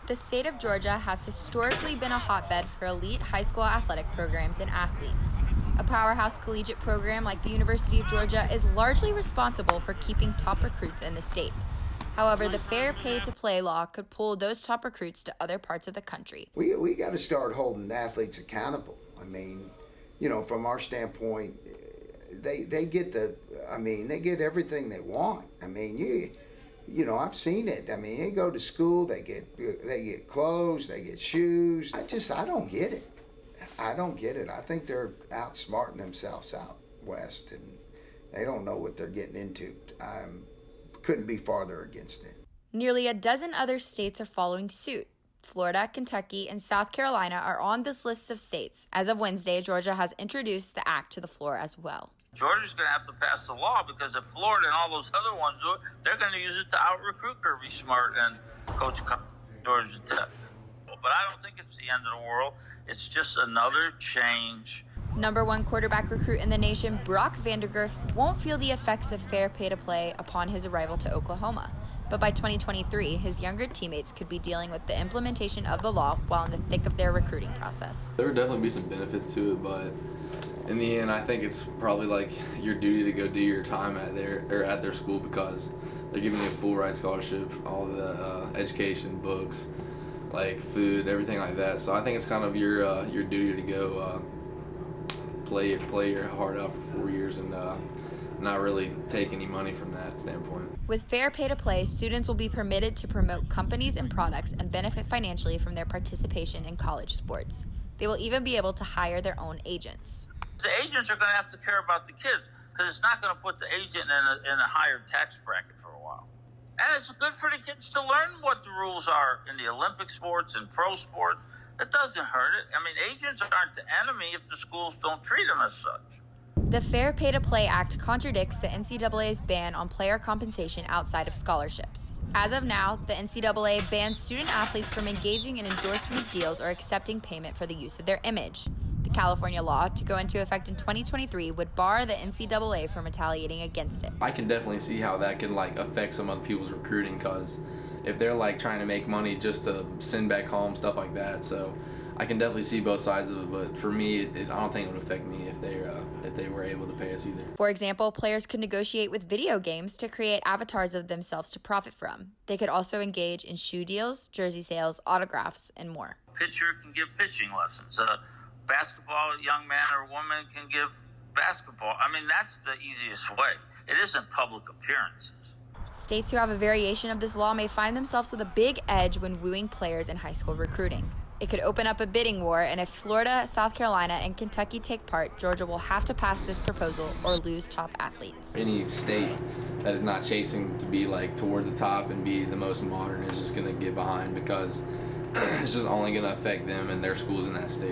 The state of Georgia has historically been a hotbed for elite high school athletic programs and athletes. A powerhouse collegiate program like the University of Georgia is largely responsible for keeping top recruits in the state. However, the fair pay to play law could pull those top recruits to other parts of the country. We got to start holding athletes accountable. I mean, from our standpoint, they get they get everything they want. I mean, I've seen it. I mean, they go to school, they get clothes, they get shoes. I don't get it. I don't get it. I think they're outsmarting themselves out west, and they don't know what they're getting into. I couldn't be farther against it. Nearly a dozen other states are following suit. Florida, Kentucky, and South Carolina are on this list of states. As of Wednesday, Georgia has introduced the act to the floor as well. Georgia's going to have to pass the law because if Florida and all those other ones do it, they're going to use it to out-recruit Kirby Smart and Coach Georgia Tech. But I don't think it's the end of the world. It's just another change. Number one quarterback recruit in the nation, Brock Vandegrift, won't feel the effects of fair pay to play upon his arrival to Oklahoma. But by 2023, his younger teammates could be dealing with the implementation of the law while in the thick of their recruiting process. There would definitely be some benefits to it, but in the end, I think it's probably like your duty to go do your time at their school because they're giving you a full ride scholarship, all the education, books, like food, everything like that. So I think it's kind of your duty to go play your heart out for 4 years and not really take any money from that standpoint. With fair pay to play, students will be permitted to promote companies and products and benefit financially from their participation in college sports. They will even be able to hire their own agents. The agents are going to have to care about the kids because it's not going to put the agent in a higher tax bracket for a while. And it's good for the kids to learn what the rules are in the Olympic sports and pro sports. It doesn't hurt it. I mean, agents aren't the enemy if the schools don't treat them as such. The Fair Pay to Play Act contradicts the NCAA's ban on player compensation outside of scholarships. As of now, the NCAA bans student athletes from engaging in endorsement deals or accepting payment for the use of their image. The California law, to go into effect in 2023, would bar the NCAA from retaliating against it. I can definitely see how that can affect some other people's recruiting because if they're trying to make money just to send back home, stuff like that. So I can definitely see both sides of it, but for me, I don't think it would affect me if they were able to pay us either. For example, players could negotiate with video games to create avatars of themselves to profit from. They could also engage in shoe deals, jersey sales, autographs, and more. Pitcher can give pitching lessons. Basketball, a young man or woman can give basketball. I mean, that's the easiest way. It isn't public appearances. States who have a variation of this law may find themselves with a big edge when wooing players in high school recruiting. It could open up a bidding war, and if Florida, South Carolina, and Kentucky take part, Georgia will have to pass this proposal or lose top athletes. Any state that is not chasing to be towards the top and be the most modern is just going to get behind because it's just only going to affect them and their schools in that state.